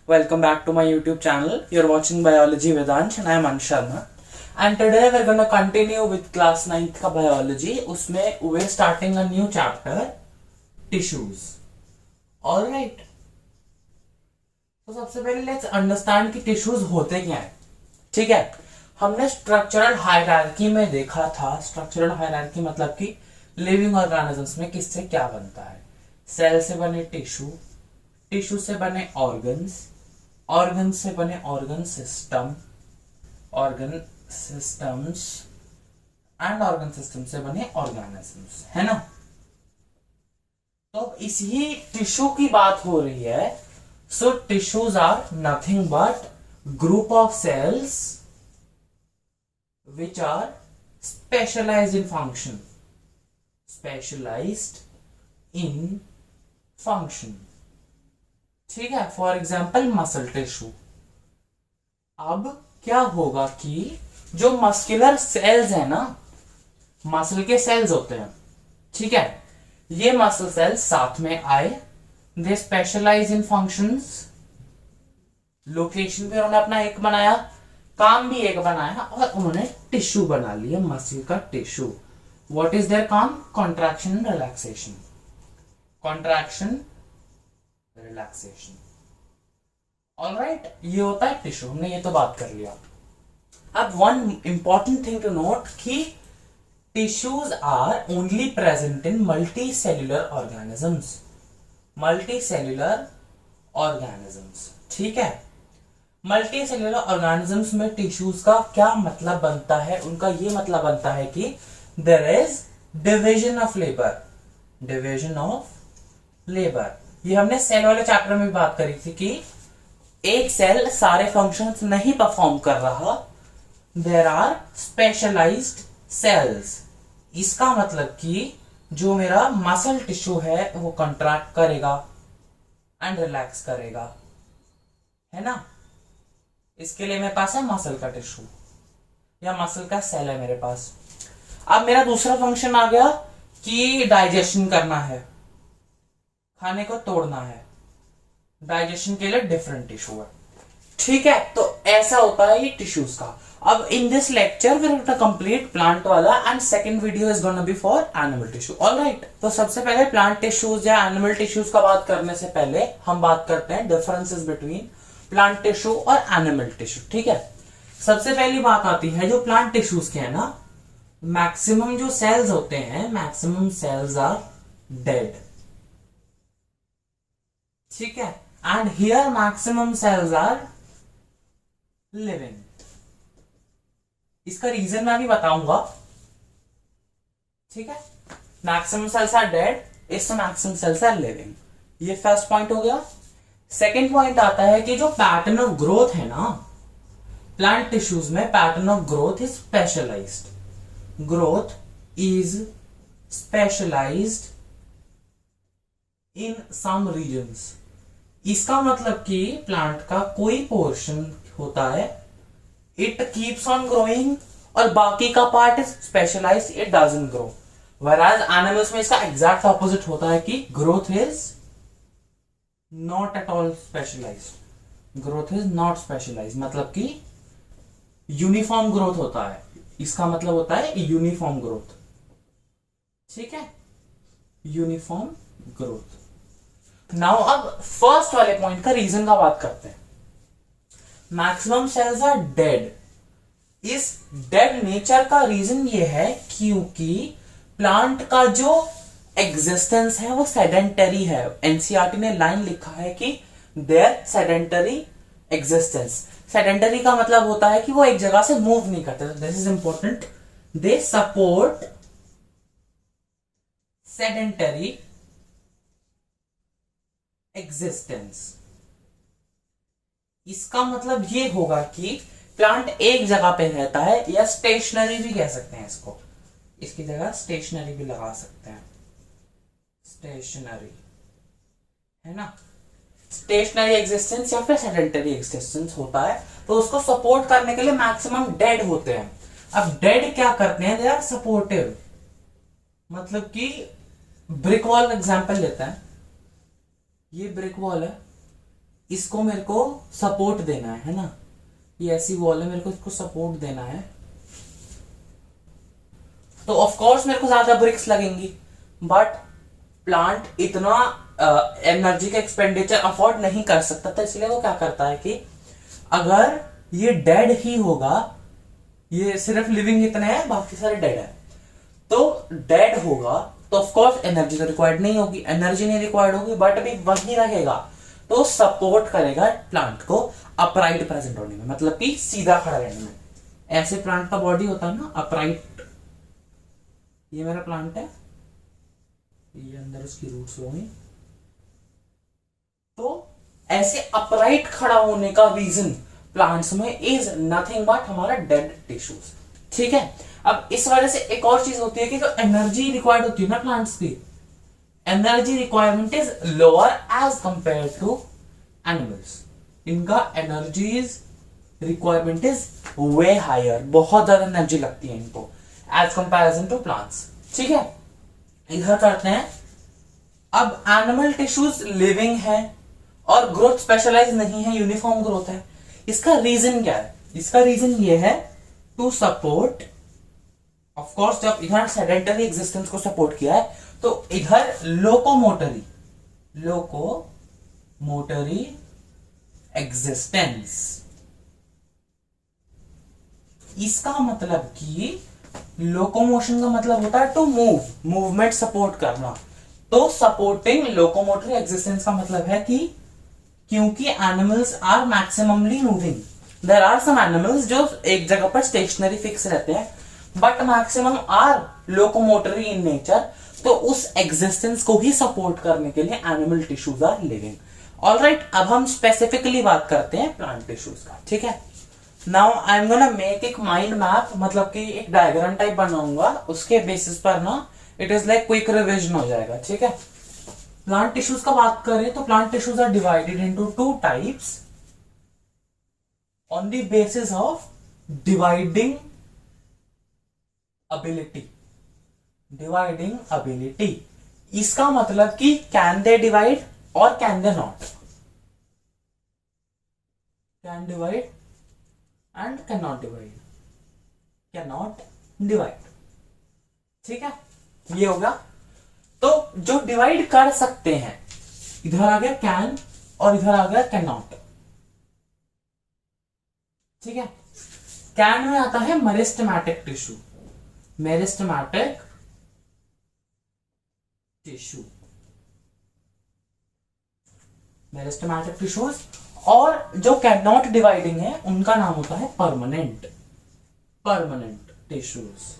Welcome back to my YouTube channel. You're watching Biology with Ansh and I am Ansh Sharma. And today we're gonna continue with class 9th का biology. उसमें we're starting a new chapter, tissues. Alright. तो सबसे पहले let's understand कि tissues होते क्या हैं. ठीक है, हमने स्ट्रक्चरल हायरार्की में देखा था. स्ट्रक्चरल हायरार्की मतलब कि लिविंग ऑर्गेनिजम्स में किससे क्या बनता है. सेल से बने टिश्यू, टिश्यू से बने ऑर्गन्स, ऑर्गन से बने organ system, organ systems and organ system से बने ऑर्गेनिजम्स, है ना. तो इसी टिश्यू की बात हो रही है. So tissues are nothing but group of cells which are specialized in function, specialized in function. ठीक है, फॉर एग्जाम्पल मसल टिश्यू. अब क्या होगा कि जो मस्कुलर सेल्स है ना, मसल के सेल्स होते हैं, ठीक है, ये मसल सेल्स साथ में आए, दे स्पेशलाइज इन फंक्शंस. लोकेशन पे उन्होंने अपना एक बनाया, काम भी एक बनाया और उन्होंने टिश्यू बना लिया, मसल का टिश्यू. व्हाट इज देयर काम? Contraction and relaxation, contraction relaxation. Alright, ये होता है टिश्यू. हमने ये तो बात कर लिया. अब one important thing to note कि tissues are only present in multicellular organisms, multicellular organisms. ठीक है, मल्टी सेल्यूलर ऑर्गेनिजम्स में टिश्यूज का क्या मतलब बनता है? उनका ये मतलब बनता है कि there is division of labour, division of labour. ये हमने सेल वाले चैप्टर में भी बात करी थी कि एक सेल सारे फंक्शंस नहीं परफॉर्म कर रहा. There are specialised cells. इसका मतलब कि जो मेरा मसल टिश्यू है वो कंट्रैक्ट करेगा एंड रिलैक्स करेगा, है ना. इसके लिए मेरे पास है मसल का टिश्यू या मसल का सेल है मेरे पास. अब मेरा दूसरा फंक्शन आ गया कि डाइजेशन करना है, खाने को तोड़ना है. डाइजेशन के लिए डिफरेंट टिश्यू है. ठीक है, तो ऐसा होता है ये टिश्यूज का. अब in this lecture we will complete plant वाला and second video is gonna be for animal tissue. Alright, तो सबसे पहले प्लांट टिश्यूज या एनिमल टिश्यूज का बात करने से पहले हम बात करते हैं डिफरेंसेस बिटवीन प्लांट टिश्यू और एनिमल टिश्यू. ठीक है, सबसे पहली बात आती है जो प्लांट टिश्यूज के है ना, मैक्सिमम जो सेल्स होते हैं, मैक्सिमम सेल्स आर डेड. ठीक है, and here maximum cells are living. इसका रीजन मैं भी बताऊंगा. ठीक है, मैक्सिमम सेल्स आर डेड, इससे मैक्सिमम सेल्स आर लिविंग. ये फर्स्ट पॉइंट हो गया. सेकेंड पॉइंट आता है कि जो पैटर्न ऑफ ग्रोथ है ना प्लांट टिश्यूज में, pattern of growth is specialised. Growth is specialised in some regions. इसका मतलब कि प्लांट का कोई पोर्शन होता है, इट कीप्स ऑन ग्रोइंग, और बाकी का part is specialised, it doesn't grow. Whereas animals में इसका एग्जैक्ट ऑपोजिट होता है कि growth is not at all specialised. Growth is not specialised मतलब कि यूनिफॉर्म ग्रोथ होता है. इसका मतलब होता है यूनिफॉर्म ग्रोथ. ठीक है, यूनिफॉर्म ग्रोथ. नाउ अब फर्स्ट वाले पॉइंट का रीजन का बात करते हैं. Maximum cells are dead. इस डेड नेचर का रीजन ये है क्योंकि प्लांट का जो एग्जिस्टेंस है वो सेडेंटरी है. एनसीईआरटी ने लाइन लिखा है कि देयर सेडेंटरी एग्जिस्टेंस. सेडेंटरी का मतलब होता है कि वो एक जगह से मूव नहीं करते. This is important. They support sedentary existence. इसका मतलब ये होगा कि प्लांट एक जगह पे रहता है, या स्टेशनरी भी कह सकते हैं इसको. इसकी जगह स्टेशनरी भी लगा सकते हैं. स्टेशनरी है ना, स्टेशनरी एग्जिस्टेंस या फिर सेडेंटरी एग्जिस्टेंस होता है. तो उसको सपोर्ट करने के लिए मैक्सिमम डेड होते हैं. अब डेड क्या करते हैं? They are supportive. मतलब कि ब्रिक वॉल एग्जांपल लेते हैं. ये ब्रिक वॉल है, इसको मेरे को सपोर्ट देना है ना, ये ऐसी वॉल है, मेरे को इसको सपोर्ट देना है, तो ऑफ कोर्स मेरे को ज्यादा ब्रिक्स लगेंगी, बट प्लांट इतना एनर्जी का एक्सपेंडिचर अफोर्ड नहीं कर सकता, तो इसलिए वो क्या करता है कि अगर ये डेड ही होगा, ये सिर्फ लिविंग इतने हैं, बाकी सारे डेड है, तो डेड होगा तो ऑफ कोर्स एनर्जी तो रिक्वायर्ड नहीं होगी, एनर्जी नहीं रिक्वायर्ड होगी, बट भी वही रहेगा, तो सपोर्ट करेगा प्लांट को अपराइट प्रेजेंट होने में, मतलब कि सीधा खड़ा रहने में। ऐसे प्लांट का बॉडी होता है ना अपराइट, ये मेरा प्लांट है, ये अंदर उसकी रूट्स होंगी, तो ऐसे अपराइट खड़ा होने का रीजन प्लांट्स में इज नथिंग बट हमारा डेड टिश्यूज। ठीक है, अब इस वजह से एक और चीज होती है कि जो एनर्जी रिक्वायर्ड होती है ना प्लांट्स की, energy requirement is lower as compare to animals, इनका energies requirement is way higher, बहुत ज्यादा एनर्जी लगती है इनको एज कंपैरिजन टू प्लांट्स। ठीक है, इधर करते हैं, अब एनिमल टिश्यूज लिविंग है और ग्रोथ स्पेशलाइज नहीं है, यूनिफॉर्म ग्रोथ है, इसका रीजन क्या है? इसका रीजन ये है टू सपोर्ट, ऑफ कोर्स जब इधर सेडेंटरी एग्जिस्टेंस को सपोर्ट किया है तो इधर लोकोमोटरी एग्जिस्टेंस, इसका मतलब कि लोकोमोशन का मतलब होता है टू मूव, मूवमेंट सपोर्ट करना, तो सपोर्टिंग लोकोमोटरी एग्जिस्टेंस का मतलब है कि क्योंकि animals are maximally moving, there are some animals जो एक जगह पर स्टेशनरी फिक्स रहते हैं, but maximum are locomotory in nature, तो उस एग्जिस्टेंस को ही सपोर्ट करने के लिए animal tissues are living. Alright, अब हम स्पेसिफिकली बात करते हैं प्लांट टिश्यूज का। ठीक है, now I am gonna make एक माइंड मैप, मतलब कि एक डायग्राम टाइप बनाऊंगा, उसके बेसिस पर ना it is like quick revision हो जाएगा। ठीक है, प्लांट टिश्यूज का बात करें तो plant tissues are divided into two types on the basis of dividing ability. इसका मतलब कि कैन दे डिवाइड और can they not, can divide and can not divide, can not divide. ठीक है, ये होगा, तो जो डिवाइड कर सकते हैं, इधर आ गया कैन और इधर आ गया कैन नॉट। ठीक है, कैन में आता है मेरिस्टेमेटिक टिश्यू, मेरिस्टेमेटिक टिश्यूज, और जो कैन नॉट डिवाइडिंग है उनका नाम होता है परमानेंट टिश्यूज।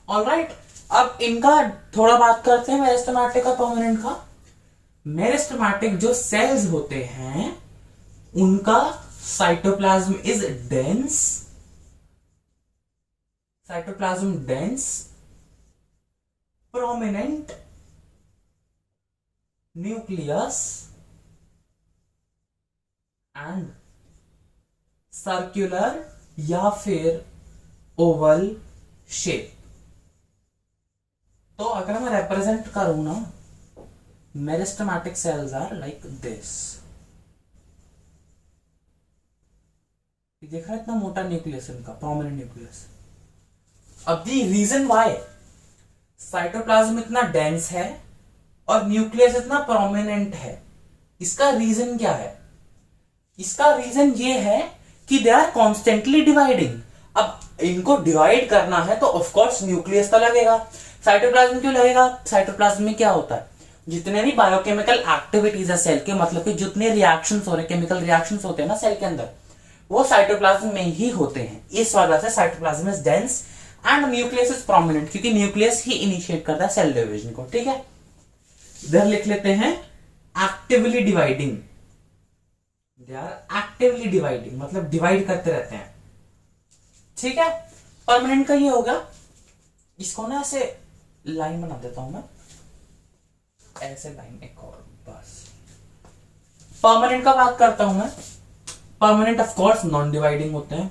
ऑलराइट, अब इनका थोड़ा बात करते हैं मेरिस्टेमेटिक और परमानेंट का। मेरिस्टेमेटिक जो सेल्स होते हैं उनका cytoplasm is dense, prominent nucleus and circular या फिर ओवल शेप। तो अगर मैं रिप्रेजेंट करूं ना, meristematic cells are like this, देख रहा है इतना मोटा न्यूक्लियस इनका, प्रोमिनेंट न्यूक्लियस। अब दी रीजन वाई साइटोप्लाज्म इतना डेंस है और न्यूक्लियस इतना प्रोमिनेंट है, इसका रीजन क्या है? इसका रीजन ये है कि दे आर कॉन्स्टेंटली डिवाइडिंग। अब इनको डिवाइड करना है तो ऑफ कोर्स न्यूक्लियस तो लगेगा। साइटोप्लाज्म क्यों लगेगा? साइटोप्लाज्म में क्या होता है, जितने भी बायोकेमिकल एक्टिविटीज है सेल के, मतलब कि जितने रिएक्शंस हो रहे, केमिकल रिएक्शंस होते हैं ना सेल के अंदर, वो साइटोप्लाज्म में ही होते हैं। इस वजह से cytoplasm is dense and nucleus is prominent, क्योंकि न्यूक्लियस ही इनिशिएट करता है सेल डिवीजन को। ठीक है, इधर लिख लेते हैं actively dividing, they are actively dividing, मतलब डिवाइड करते रहते हैं। ठीक है, परमानेंट का ये होगा, इसको ना ऐसे लाइन बना देता हूं मैं, ऐसे लाइन एक और बस। परमानेंट का बात करता हूं मैं, permanent of course non dividing होते हैं,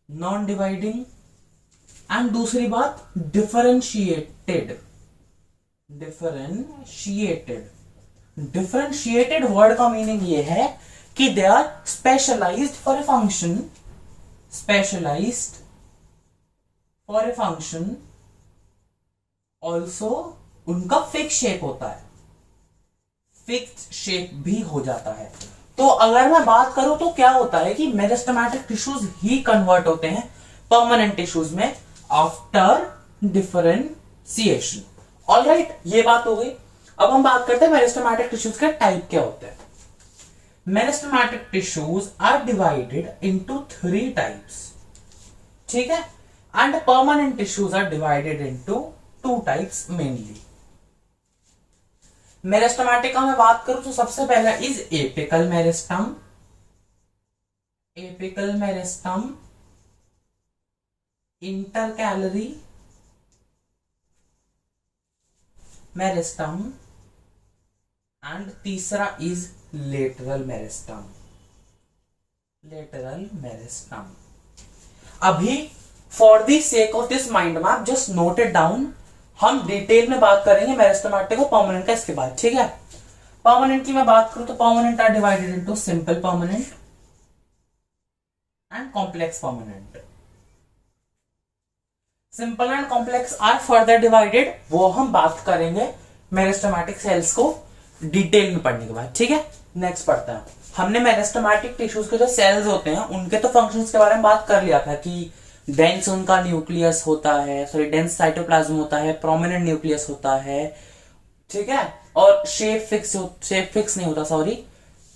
नॉन डिवाइडिंग, एंड दूसरी बात डिफरेंशिएटेड, डिफरेंशिएटेड। डिफरेंशिएटेड वर्ड का मीनिंग ये है कि they are specialised for a function, specialised for a function, also उनका फिक्स शेप होता है, फिक्स शेप भी हो जाता है। तो अगर मैं बात करूं तो क्या होता है कि मेरिस्टेमेटिक टिश्यूज ही कन्वर्ट होते हैं परमानेंट टिश्यूज में आफ्टर डिफरेंशिएशन। ऑलराइट, ये बात हो गई। अब हम बात करते हैं मेरिस्टेमेटिक टिश्यूज के टाइप क्या होते हैं। Meristematic tissues are divided into 3 types, ठीक है, and permanent tissues are divided into 2 types mainly. Meristematic का मैं बात करूं तो सबसे पहला is apical meristem, apical meristem, intercalary meristem, and तीसरा is lateral meristem, lateral meristem. अभी for the sake of this mind map just note it down, हम डिटेल में बात करेंगे मेरिस्टेमेटिक को परमानेंट का इसके बाद, ठीक है। परमानेंट की मैं बात करूं तो permanent are divided into simple permanent and complex permanent. Simple and complex are further divided, वो हम बात करेंगे मेरिस्टेमेटिक सेल्स को डिटेल में पढ़ने के बाद, ठीक है। नेक्स्ट पढ़ते हैं। हमने मेरिस्टेमेटिक टिश्यूज के जो सेल्स होते हैं उनके तो फंक्शंस के बारे में बात कर लिया था कि डेंस उनका न्यूक्लियस होता है, सॉरी डेंस साइटोप्लाज्म होता है, प्रोमिनेंट न्यूक्लियस होता है, ठीक है, और शेप फिक्स नहीं होता, सॉरी।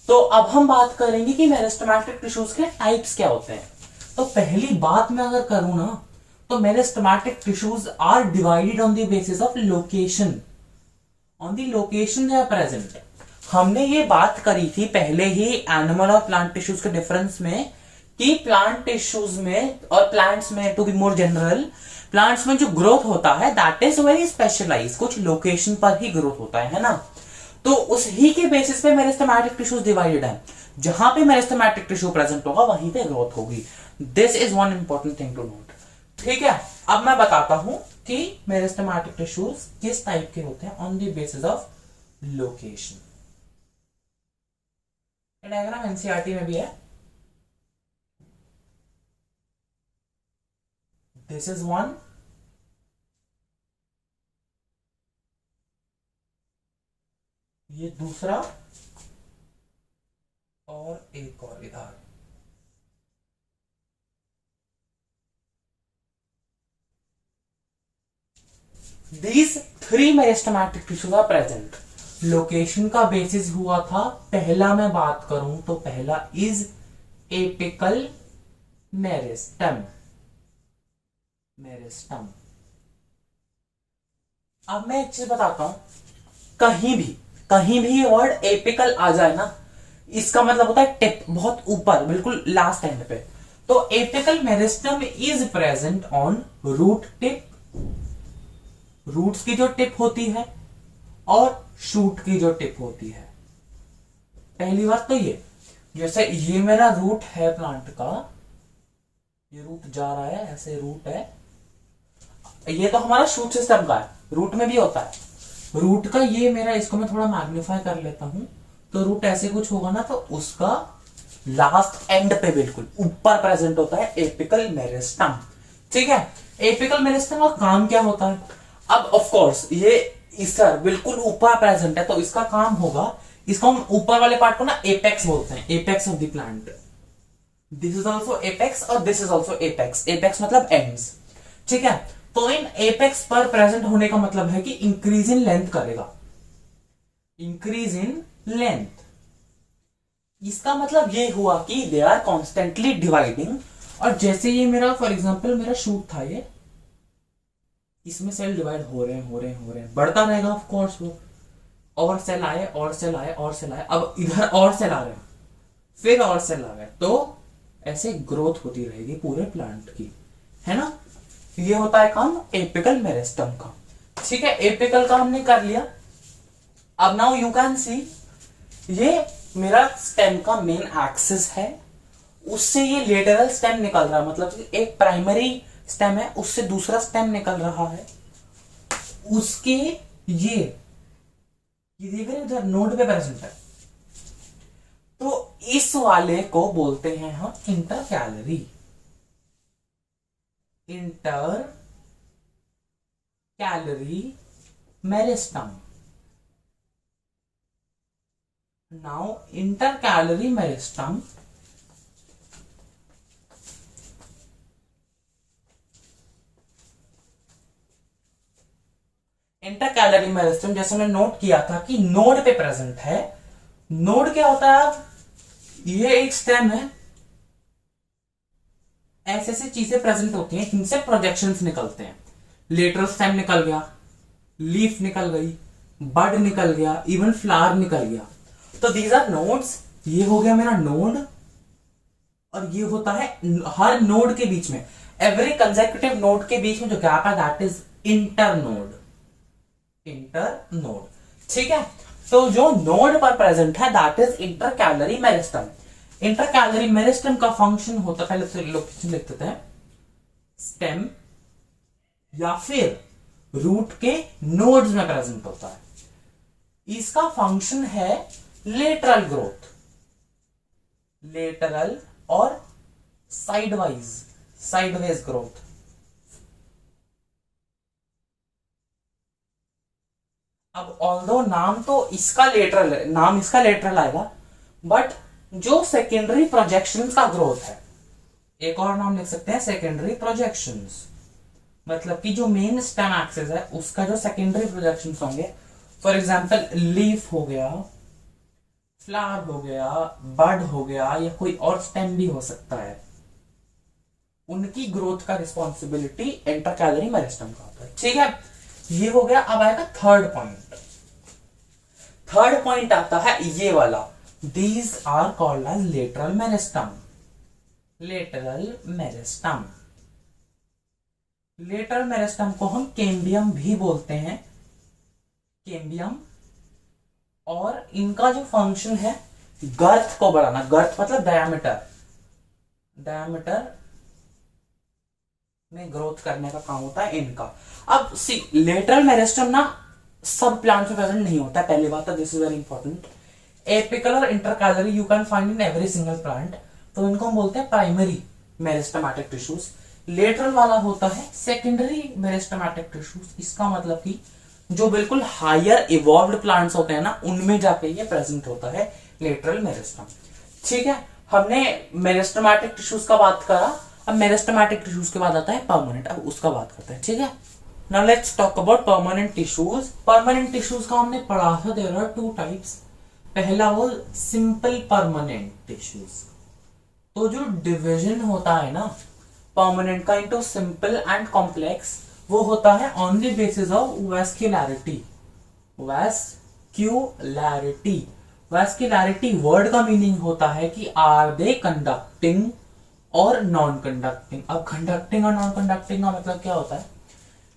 तो अब हम बात करेंगे कि मेरिस्टेमेटिक टिश्यूज के टाइप्स क्या होते हैं। तो पहली बात मैं अगर करूं ना तो meristematic tissues are divided on the basis of location, on the location they are present. हमने ये बात करी थी पहले ही एनिमल और प्लांट टिश्यूज के डिफरेंस में कि प्लांट टिश्यूज में और प्लांट्स में, to be more general, plants में जो ग्रोथ होता है दैट इज वेरी स्पेशलाइज, कुछ लोकेशन पर ही ग्रोथ होता है ना। तो उस ही के बेसिस पे मेरिस्टेमेटिक टिश्यूज डिवाइडेड है, जहां पे मेरिस्टेमेटिक टिश्यू प्रेजेंट होगा वहीं पे ग्रोथ होगी। This is one important thing to note, ठीक है। अब मैं बताता हूं कि मेरिस्टेमेटिक टिश्यूज किस टाइप के होते हैं on the basis of location. Diagram NCERT में भी है। दिस इज वन, ये दूसरा, और एक और इधर। These 3 meristematic tissues are present. Location का बेसिस हुआ था, पहला मैं बात करूं तो पहला इज एपिकल मेरिस्टम, मेरिस्टम। अब मैं एक चीज बताता हूं, कहीं भी ये वर्ड एपिकल आ जाए ना, इसका मतलब होता है टिप, बहुत ऊपर, बिल्कुल लास्ट एंड पे। तो apical meristem is present on root tip, roots की जो टिप होती है और शूट की जो टिप होती है। पहली बात तो ये, जैसे ये मेरा रूट है प्लांट का, ये रूट जा रहा है, ऐसे रूट है, ये तो हमारा शूट सिस्टम का है, रूट में भी होता है। रूट का ये मेरा, इसको मैं थोड़ा मैग्नीफाई कर लेता हूं, तो रूट ऐसे कुछ होगा ना, तो उसका लास्ट एंड पे बिल्कुल ऊपर प्रेजेंट होता है एपिकल मेरिस्टम, ठीक है। एपिकल मेरिस्टम का काम क्या होता है? अब ऑफ कोर्स ये इसर बिल्कुल ऊपर प्रेजेंट है, तो इसका काम होगा, इसको हम ऊपर वाले पार्ट को ना एपेक्स बोलते हैं, apex of the plant. This is also apex और this is also apex, apex मतलब एंड्स, ठीक है। तो इन एपेक्स पर प्रेजेंट होने का मतलब है कि इंक्रीज इन लेंथ करेगा, इंक्रीज इन लेंथ। इसका मतलब ये हुआ कि दे आर कॉन्स्टेंटली डिवाइडिंग। और जैसे ये मेरा फॉर एग्जांपल मेरा शूट था, ये इसमें सेल डिवाइड हो रहे हैं, बढ़ता रहेगा ऑफ कोर्स वो, और सेल आए और सेल आए और सेल आए, अब इधर और सेल आ रहे हैं, फिर और सेल आ गए, तो ऐसे ग्रोथ होती रहेगी पूरे प्लांट की, है ना। ये होता है काम एपिकल मेरिस्टम का, ठीक है। एपिकल का हमने कर लिया। अब नाउ यू कैन सी, ये मेरा स्टेम का मेन एक्सिस है, उससे ये लेटरल स्टेम निकल रहा है, मतलब एक प्राइमरी स्टेम है, उससे दूसरा स्टेम निकल रहा है, उसके ये देख रहे हो इधर नोड पे प्रेजेंट है, तो इस वाले को बोलते हैं हम inter calorie, inter calorie meristem. Now inter calorie meristem inter calorie meristem जैसे हमने नोट किया था कि नोड पे प्रेजेंट है। नोड क्या होता है? अब ये एक स्टेम है, ऐसे ऐसी चीजें प्रेजेंट होती हैं जिनसे प्रोजेक्शंस निकलते हैं। लेटरल स्टेम निकल गया, लीफ निकल गई, बड निकल गया, इवन फ्लावर निकल गया। तो दीज आर नोड्स। ये हो गया मेरा नोड, और ये होता है हर नोड के बीच में, एवरी कंसेक्यूटिव नोड के बीच में जो गैप है that is inter node, inter node. ठीक है, तो जो नोड पर प्रेजेंट है that is inter calorie meristem. Inter calorie meristem का फंक्शन होता है, पहले लोकेशन लिख देते हैं, स्टेम या फिर रूट के नोड्स में प्रेजेंट होता है। इसका फंक्शन है लेटरल ग्रोथ, लेटरल और साइडवेज ग्रोथ। अब ऑल्दो नाम तो इसका लेटरल है, नाम इसका लेटरल आएगा, बट जो सेकेंडरी प्रोजेक्शंस का ग्रोथ है, एक और नाम लिख सकते हैं सेकेंडरी प्रोजेक्शंस। मतलब कि जो मेन स्टेम एक्सिस है उसका जो सेकेंडरी प्रोजेक्शंस होंगे, फॉर एग्जांपल लीफ हो गया, फ्लावर हो गया, बड हो गया, या कोई और स्टेम भी हो सकता है, उनकी ग्रोथ का रिस्पॉन्सिबिलिटी इंटर कैलरी मेरिस्टम का होता है। ठीक है, ये हो गया। अब आएगा थर्ड पॉइंट। थर्ड पॉइंट आता है ये वाला, these are called as lateral meristem, lateral meristem. Lateral meristem को हम कैम्बियम भी बोलते हैं, कैम्बियम। और इनका जो फंक्शन है गर्थ को बढ़ाना, गर्थ मतलब डायमीटर, डायमीटर में ग्रोथ करने का काम होता है इनका। अब सी लेटरल मेरिस्टम ना सब प्लांट्स में प्रेजेंट नहीं होता है, पहली बात, this is very important. Apical और intercalary you can find in every single plant, तो इनको हम बोलते हैं प्राइमरी मेरिस्टेमेटिक टिश्यूज। लेटरल वाला होता है सेकेंडरी मेरिस्टेमेटिक टिश्यूज। इसका मतलब कि जो बिल्कुल हायर इवॉल्व्ड प्लांट्स होते हैं ना, उनमें जाके ये प्रेजेंट होता है लेटरल मेरिस्टम। ठीक है, हमने मेरिस्टेमेटिक टिश्यूज का बात करा, अब मेरिस्टेमेटिक टिश्यूज के बाद आता है परमानेंट, अब उसका बात करते हैं। ठीक है, now let's talk about permanent tissues. Permanent tissues का हमने पढ़ा था, देयर आर टू टाइप्स। पहला वो सिंपल परमानेंट टिश्यूज, तो जो डिवीजन होता है ना परमानेंट का इनटू सिंपल एंड कॉम्प्लेक्स, वो होता है on the basis of vascularity. Vascularity, vascularity word का मीनिंग होता है कि आर दे कंडक्टिंग और नॉन कंडक्टिंग। अब कंडक्टिंग और नॉन कंडक्टिंग का मतलब क्या होता है?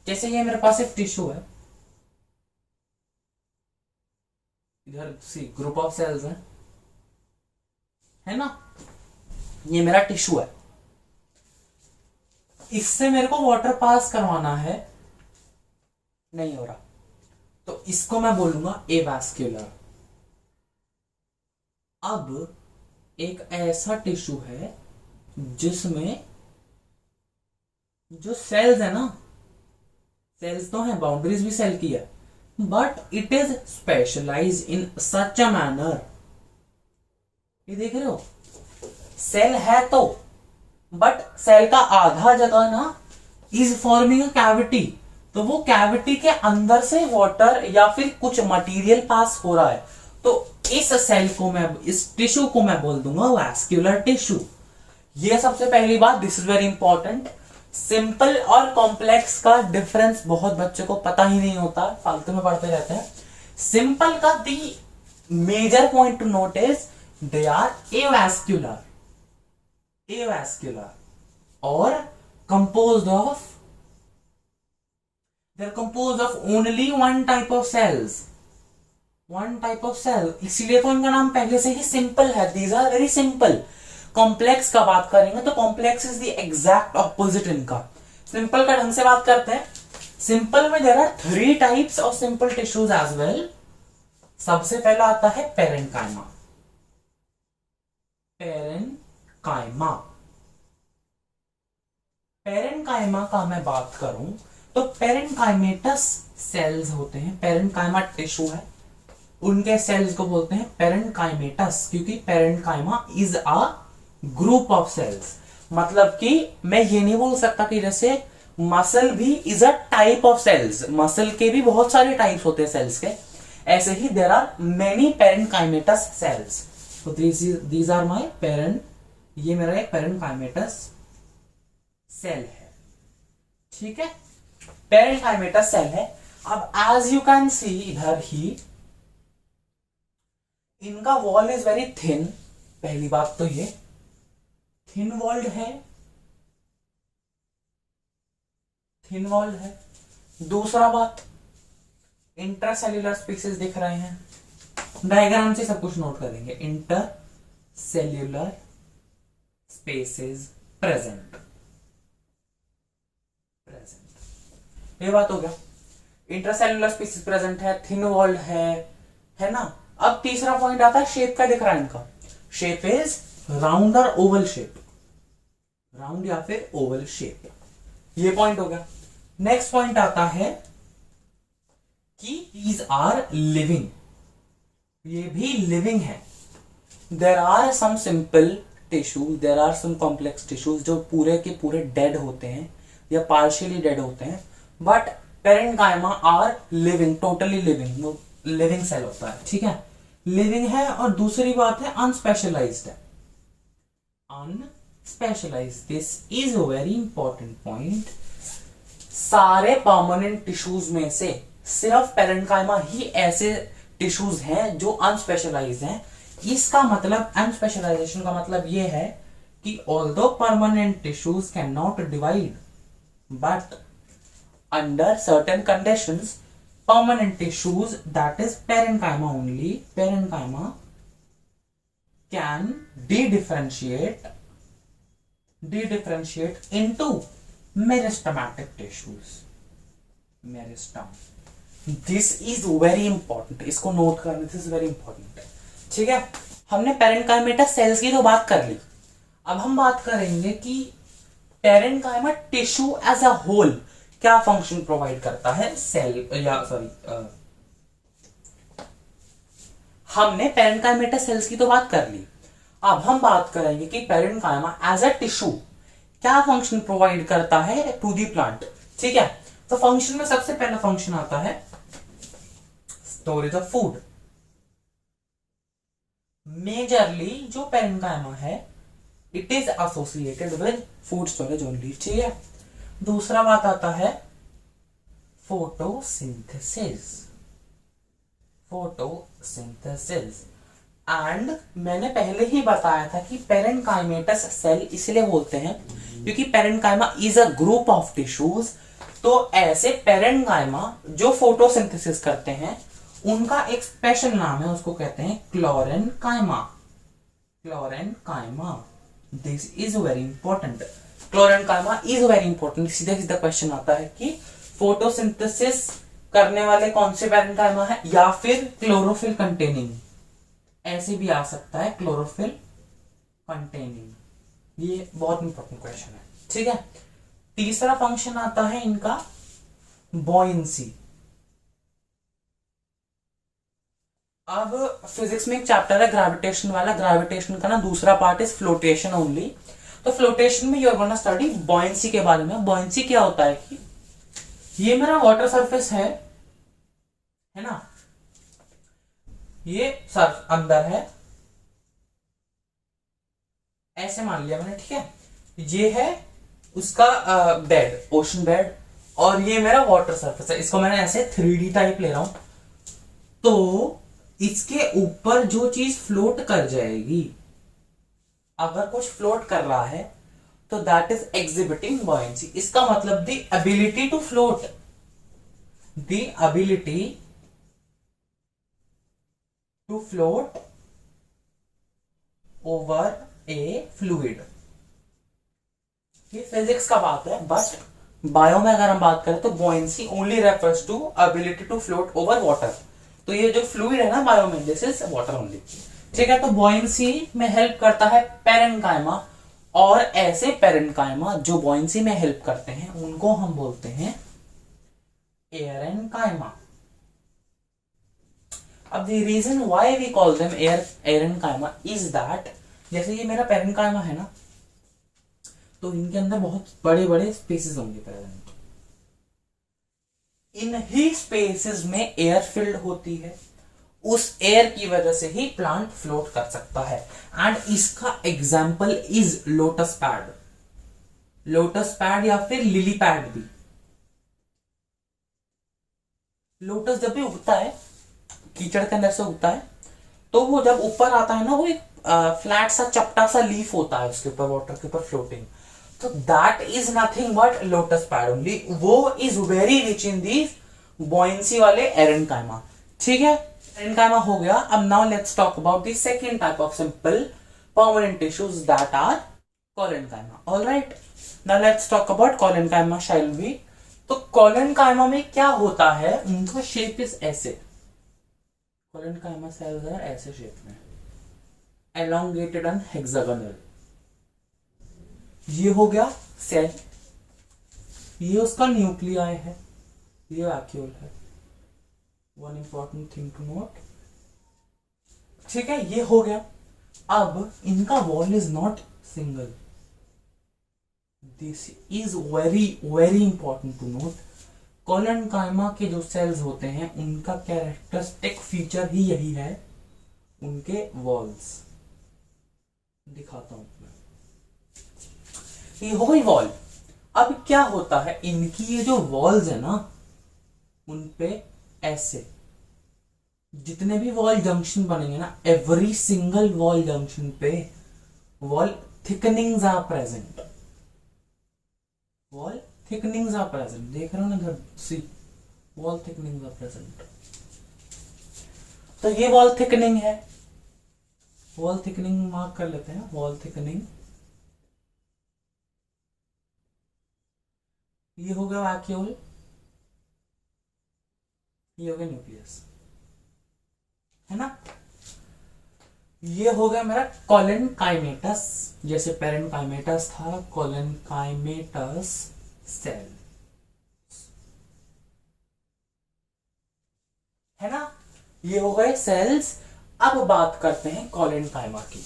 जैसे ये मेरे पास एक टिश्यू है, इधर सी ग्रुप ऑफ सेल्स है ना, ये मेरा टिश्यू है, इससे मेरे को वाटर पास करवाना है, नहीं हो रहा, तो इसको मैं बोलूंगा एवास्क्यूलर। अब एक ऐसा टिश्यू है जिसमें जो सेल्स है ना, सेल्स तो है, बाउंड्रीज भी सेल की है, but it is specialise in such a manner. ये देख रहे हो, सेल है तो, बट सेल का आधा जगह ना इज फॉर्मिंग अ कैविटी, तो वो कैविटी के अंदर से वाटर या फिर कुछ मटेरियल पास हो रहा है, तो इस सेल को मैं, इस टिश्यू को मैं बोल दूंगा वैस्कुलर टिश्यू। ये सबसे पहली बात, this is very important. Simple और कॉम्प्लेक्स का डिफरेंस बहुत बच्चे को पता ही नहीं होता, फालतू में पढ़ते रहते हैं। सिंपल का the major point to note is they are avascular, avascular or composed of, they're composed of only one type of cells, one type of cell, इसीलिए तो इनका नाम पहले से ही सिंपल है। these are very simple। Complex का बात करेंगे तो complex is the exact opposite इनका। सिंपल का ढंग से बात करते हैं, सिंपल में there are 3 types of simple tissues as well. सबसे पहला आता है पेरेन्काइमा। पेरेन्काइमा पेरेन्काइमा का मैं बात करूं तो पेरेन्काइमेटस सेल्स होते हैं। पेरेन्काइमा टिश्यू है, उनके सेल्स को बोलते हैं पेरेन्काइमेटस, क्योंकि parenchyma is a group of cells. मतलब कि मैं ये नहीं बोल सकता कि जैसे मसल भी is a type of cells, muscle के भी बहुत सारे टाइप्स होते हैं सेल्स के, ऐसे ही देयर आर मेनी पेरेन्काइमेटस सेल्स। तो दीज आर माय ये मेरा एक पेरेन्काइमेटस सेल है, ठीक है, पेरेन्काइमेटस सेल है। अब एज यू कैन सी इधर ही इनका वॉल इज वेरी थिन। पहली बात तो ये थिन वॉल्ड है, थिन वॉल्ड है। दूसरा बात, इंटरसेल्यूलर स्पेसेस दिख रहे हैं, डायग्राम से सब कुछ नोट करेंगे। इंटरसेल्यूलर स्पेसेस प्रेजेंट, ये बात हो गया। इंटरसेल्यूलर स्पेसेस प्रेजेंट है, थिन वॉल्ड है ना। अब तीसरा पॉइंट आता है शेप का, दिख रहा है इनका शेप इज राउंड और ओवल शेप, राउंड या फिर ओवल शेप, ये पॉइंट हो गया। नेक्स्ट पॉइंट आता है कि दीज आर लिविंग, ये भी लिविंग है। There are some simple tissues, there are some complex tissues जो पूरे के पूरे डेड होते हैं या पार्शियली डेड होते हैं, but parenchyma are living, totally living, वो लिविंग सेल होता है, ठीक है, लिविंग है। और दूसरी बात है अनस्पेशलाइज्ड है, unspecialised, this is a very important point. सारे परमानेंट टिश्यूज में से सिर्फ पेरेन्काइमा ही ऐसे टिश्यूज हैं जो अनस्पेशलाइज्ड हैं। इसका मतलब, अनस्पेशलाइजेशन का मतलब यह है कि although permanent tissues can not divide, but under certain conditions permanent tissues, that is parenchyma only, parenchyma can dedifferentiate into meristematic tissues, meristem, this is very important, इसको नोट करना, this is very important, ठीक है। हमने पेरेन्काइमेटा sales की तो बात कर ली, अब हम बात करेंगे कि parenchyma tissue as a whole क्या फंक्शन प्रोवाइड करता है सेल, या सॉरी, हमने पेरेन्काइमेटा सेल्स की तो बात कर ली। अब हम बात करेंगे कि पेरेन्काइमा एज अ टिश्यू क्या फंक्शन प्रोवाइड करता है टू दी प्लांट, ठीक है। तो फंक्शन में सबसे पहला फंक्शन आता है स्टोरेज ऑफ फूड। मेजरली जो पेरेन्काइमा है it is associated with food storage only, ठीक है। दूसरा बात आता है फोटोसिंथेसिस, फोटोसिंथेसिस। एंड मैंने पहले ही बताया था कि पेरेन्काइमेटस सेल इसलिए बोलते हैं क्योंकि parenchyma is a group of tissues. तो ऐसे पेरेन्काइमा जो फोटोसिंथेसिस करते हैं उनका एक स्पेशल नाम है, उसको कहते हैं क्लोरेन्काइमा, क्लोरेन्काइमा, this is very important, क्लोरेन्काइमा is very important. सीधा सीधा क्वेश्चन आता है कि फोटोसिंथेसिस करने वाले कौन से पेरेन्काइमा है, या फिर क्लोरोफिल कंटेनिंग, ऐसे भी आ सकता है, क्लोरोफिल कंटेनिंग, ये बहुत इंपॉर्टेंट क्वेश्चन है, ठीक है। तीसरा फंक्शन आता है इनका बॉयंसी। अब फिजिक्स में एक चैप्टर है ग्रेविटेशन वाला, ग्रेविटेशन का ना दूसरा पार्ट इज फ्लोटेशन ओनली। तो फ्लोटेशन में you are gonna study buoyancy के बारे में। बॉयंसी क्या होता है कि ये मेरा वाटर सरफेस है ना, ये सर्फ अंदर है, ऐसे मान लिया मैंने, ठीक है। ये है उसका बेड, ओशन बेड, और ये मेरा वाटर सरफेस है। इसको मैंने ऐसे 3D टाइप ले रहा हूं, तो इसके ऊपर जो चीज फ्लोट कर जाएगी, अगर कुछ फ्लोट कर रहा है तो दैट इज एग्जिबिटिंग बॉयंसी। इसका मतलब the ability to float, the ability to float over a fluid. ये फिजिक्स का बात है, बट बायो में अगर हम बात करें तो buoyancy only refers to ability to float over water. तो ये जो फ्लूइड है ना बायो में, दिस इज वाटर ओनली। ठीक है, तो buoyancy में हेल्प करता है पेरेन्काइमा, और ऐसे पेरेन्काइमा जो buoyancy में हेल्प करते हैं उनको हम बोलते हैं एरेन्काइमा। अब the reason why we call them aerenchyma is that, जैसे ये मेरा पेरेन्काइमा है ना, तो इनके अंदर बहुत बड़े बड़े स्पेसेस होंगे प्रेजेंट। इन ही स्पेसेस में एयर फिल्ड होती है, उस एयर की वजह से ही प्लांट फ्लोट कर सकता है। एंड इसका example is lotus pad, lotus pad या फिर लिली पैड भी। लोटस जब भी उगता है कीचड़ के अंदर से उगता है, तो वो जब ऊपर आता है ना, वो एक फ्लैट सा चपटा सा लीफ होता है उसके ऊपर, वाटर के ऊपर फ्लोटिंग। तो that is nothing but lotus pad only, वो is very rich in the buoyancy वाले एरेन्काइमा। ठीक है, एरेन्काइमा हो गया। अब now let's talk about the second type of simple permanent tissues that are collenchyma. Alright, now let's talk about collenchyma shall be. तो collenchyma में क्या होता है, उनका शेप इज ऐसे, कोलेनकाइमा सेल्स है ऐसे शेप में, elongated एंड हेक्सागोनल। ये हो गया सेल, ये उसका न्यूक्लियाई है, ये वैक्यूल है। One important thing to note. ठीक है, ये हो गया। अब इनका wall is not single, this is very very important to note. Collenchyma के जो सेल्स होते हैं उनका कैरेक्टरिस्टिक फीचर ही यही है, उनके वॉल्स। दिखाता हूं मैं, ये हो गई वॉल। अब क्या होता है, इनकी ये जो वॉल्स है ना, उनपे ऐसे जितने भी वॉल जंक्शन बनेंगे ना, एवरी सिंगल वॉल जंक्शन पे wall thickenings are present, wall thickenings are present. देख रहे हो ना इधर, see wall thickenings are present. तो ये वॉल थिकनिंग है, वॉल थिकनिंग मार्क कर लेते हैं, वॉल थिकनिंग। ये हो गया वैक्यूल, ये हो गया न्यूक्लियस, है ना। ये हो गया मेरा कोलेनकाइमेटस, जैसे पेरेन्काइमेटस था, कोलेनकाइमेटस सेल, है ना। ये हो गए सेल्स। अब बात करते हैं कोलेनकाइमा की।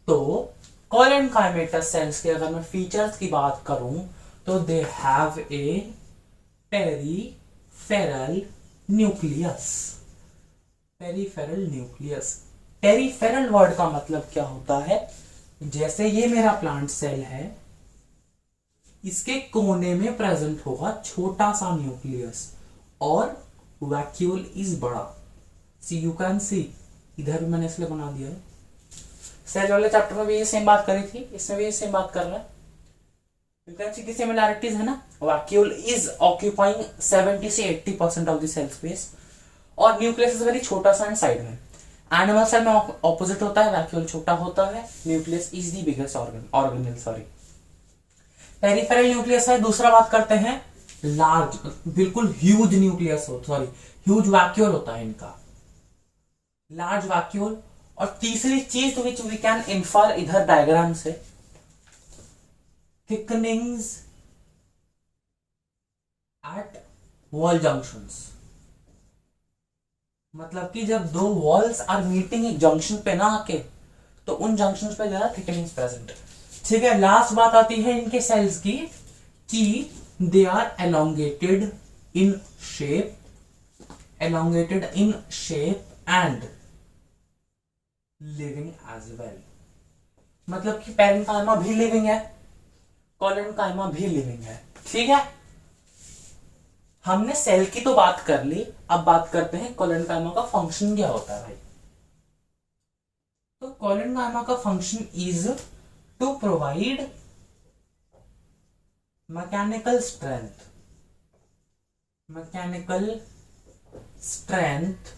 तो कोलेनकाइमेटस सेल्स के अगर मैं फीचर्स की बात करूं तो they have a peripheral nucleus. Peripheral nucleus, peripheral word का मतलब क्या होता है, जैसे ये मेरा प्लांट सेल है, इसके कोने में प्रेजेंट होगा छोटा सा न्यूक्लियस और वैक्यूल इज बड़ा। सी यू कैन सी, इधर भी मैंने इसलिए बना दिया है। सेल वाले चैप्टर में भी ये सेम बात करी थी, इसमें भी ये सेम बात कर रहा है। यू कैन सी की सिमिलैरिटीज है ना। वैक्यूल इज ऑक्यूपाइंग 70 से 80% ऑफ द सेल स्पेस, और न्यूक्लियस इज वेरी छोटा सा एंड साइड में। एनिमल सेल में ऑपोजिट होता है, वैक्यूल छोटा होता है, nucleus is the biggest organelle, sorry. Peripheral nucleus है। दूसरा बात करते हैं लार्ज, बिल्कुल ह्यूज न्यूक्लियस हो, सॉरी ह्यूज वैक्यूल होता है इनका, लार्ज वैक्यूल। और तीसरी चीज विच वी कैन इन्फर इधर डायग्राम से, थिकनिंग्स एट वॉल जंक्शंस। मतलब कि जब दो वॉल्स आर मीटिंग एक जंक्शन पे ना आके, तो उन जंक्शंस पे ज्यादा थिकनिंग्स प्रेजेंट। ठीक है, लास्ट बात आती है इनके सेल्स की, कि they are elongated in shape, elongated in shape and living as well। मतलब कि पेरेन्काइमा भी लिविंग है, कोलेनकाइमा भी लिविंग है। ठीक है, हमने सेल की तो बात कर ली, अब बात करते हैं कोलेनकाइमा का फंक्शन क्या होता है भाई। तो कोलेनकाइमा का function is to provide mechanical strength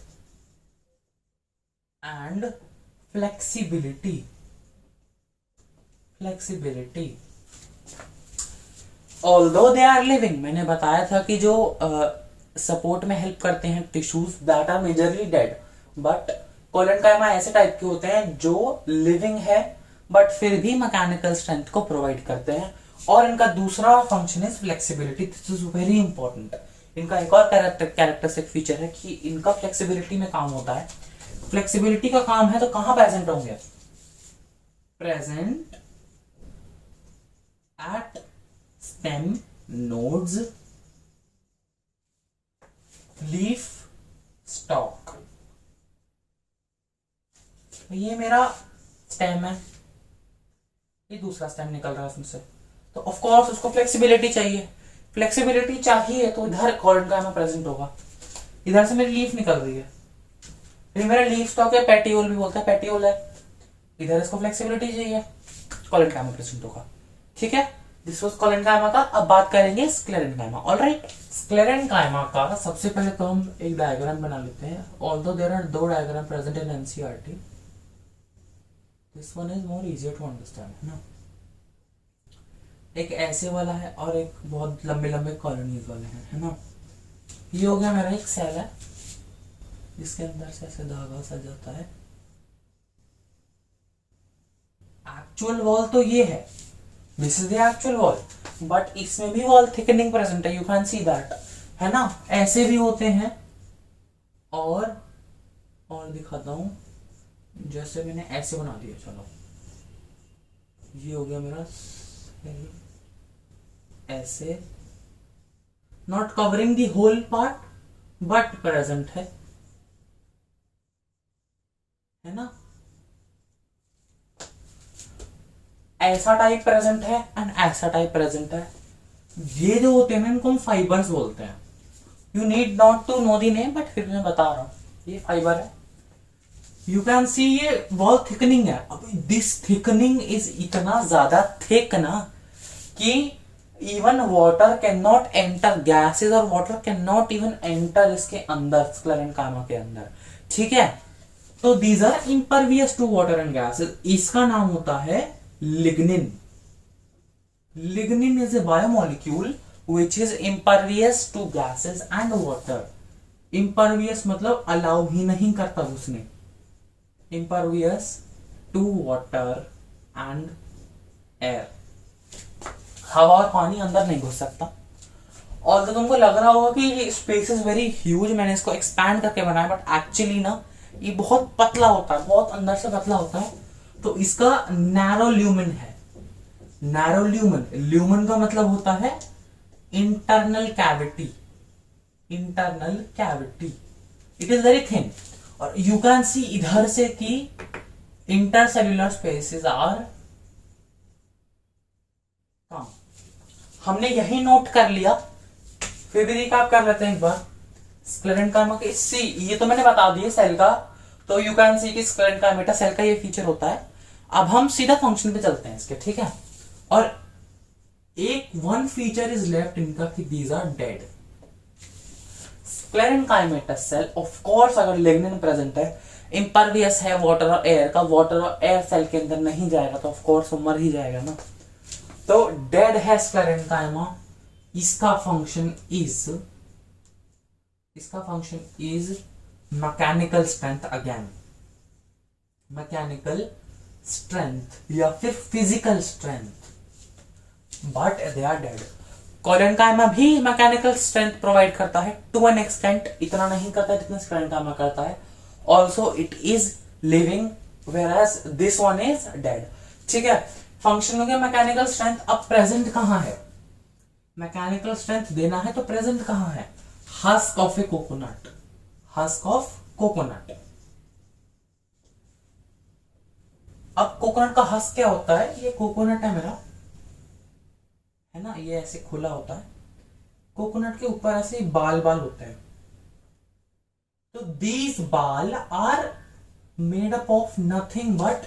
and flexibility। Although they are living, मैंने बताया था कि जो सपोर्ट में हेल्प करते हैं tissues that are majorly dead, but collenchyma ऐसे टाइप के होते हैं जो लिविंग है बट फिर भी मैकेनिकल स्ट्रेंथ को प्रोवाइड करते हैं। और इनका दूसरा function is flexibility, this is very important. इनका एक और कैरेक्टरिस्टिक फीचर है कि इनका फ्लेक्सिबिलिटी में काम होता है। फ्लेक्सिबिलिटी का काम है तो कहां प्रेजेंट होंगे? Present at stem nodes, leaf, stock. ये मेरा स्टेम है, ये दूसरा स्टेम निकल रहा है उसमें से, तो ऑफ कोर्स उसको फ्लेक्सिबिलिटी चाहिए। फ्लेक्सिबिलिटी चाहिए तो इधर कोलेनकाइमा प्रेजेंट होगा। इधर से मेरी लीफ निकल रही है, फिर मेरा लीफ स्टॉक है, पेटियोल भी बोलता है, पेटियोल है, इधर इसको फ्लेक्सिबिलिटी चाहिए, कोलेनकाइमा प्रेजेंट होगा। ठीक है, दिस वाज कोलेनकाइमा का। अब बात करेंगे स्क्लेरेनकाइमा। ऑलराइट, स्क्लेरेनकाइमा का सबसे पहले तो हम एक डायग्राम बना लेते हैं। Although there are 2 diagram present in NCERT, this one is more easier to understand, है ना। एक ऐसे वाला है और एक बहुत लंबे लंबे कॉलोनीज वाले हैं, है ना। ये हो गया मेरा एक सेल है जिसके अंदर से ऐसे धागा सा जाता है। एक्चुअल वॉल तो ये है, this is the actual wall, but इसमें भी वॉल थिकनिंग प्रेजेंट है, यू कैन सी दैट, है ना। ऐसे भी होते हैं और दिखाता हूं, जैसे मैंने ऐसे बना दिया, चलो ये हो गया मेरा ऐसे, not covering the whole part but present है ना। ऐसा टाइप प्रेजेंट है एंड ऐसा टाइप प्रेजेंट है। ये जो होते हैं ना इनको हम फाइबर्स बोलते हैं। You need not to know the name, but फिर मैं बता रहा हूं, ये फाइबर है। यू कैन सी ये वॉल थिकनिंग है। अब दिस थिकनिंग इज इतना ज्यादा थिक ना कि even water can not enter, gases और water can not even enter इसके अंदर, स्क्लेरेनकाइमा के अंदर। ठीक है, तो these are impervious to water and gases. इसका नाम होता है lignin. Lignin is a biomolecule which is impervious to gases and water. Impervious मतलब अलाउ ही नहीं करता उसने, impervious to water and air. हवा और पानी अंदर नहीं घुस सकता। और तो तुमको लग रहा होगा कि ये स्पेस इज वेरी ह्यूज, मैंने इसको एक्सपैंड करके बनाया, बट एक्चुअली ना ये बहुत पतला होता है, बहुत अंदर से पतला होता है। तो इसका नैरो ल्यूमेन है। नैरो ल्यूमेन, ल्यूमेन का मतलब होता है internal cavity, internal cavity. It is very thin. और यू कैन सी इधर से कि इंटरसेल्यूलर स्पेसेस आर कम। हमने यही नोट कर लिया, फिर भी रिकैप कर लेते हैं एक बार। स्क्लेरेनकाइमा के सी, ये तो मैंने बता दिया सेल का, तो यू कैन सी कि स्क्लेरेनकाइमा सेल का ये फीचर होता है। अब हम सीधा फंक्शन पे चलते हैं इसके, ठीक है। और एक वन फीचर इज लेफ्ट इनका कि these are dead. Sclerenchyma cell of course अगर लिग्निन प्रेजेंट है, इम्परवियस है वाटर और एयर का, वाटर और एयर सेल के अंदर नहीं जाएगा तो ऑफ कोर्स वो मर ही जाएगा ना। तो डेड है स्क्लेरेनकाइमा। इसका function is mechanical strength, again mechanical strength या फिर physical strength, but they are dead. Collenchyma भी मैकेनिकल स्ट्रेंथ प्रोवाइड करता है टू एन एक्सटेंट, इतना नहीं करता जितना स्क्लेरेनकाइमा करता है। Also it is living whereas this one is dead. ठीक है, फंक्शन हो गया मैकेनिकल स्ट्रेंथ। अब प्रेजेंट कहां है? मैकेनिकल स्ट्रेंथ देना है तो प्रेजेंट कहां है? Husk of a coconut, husk of coconut. अब कोकोनट का हस्क क्या होता है? ये कोकोनट है मेरा, है ना, ये ऐसे खुला होता है। कोकोनट के ऊपर ऐसे बाल बाल होते हैं। तो दीज बाल are made up of nothing but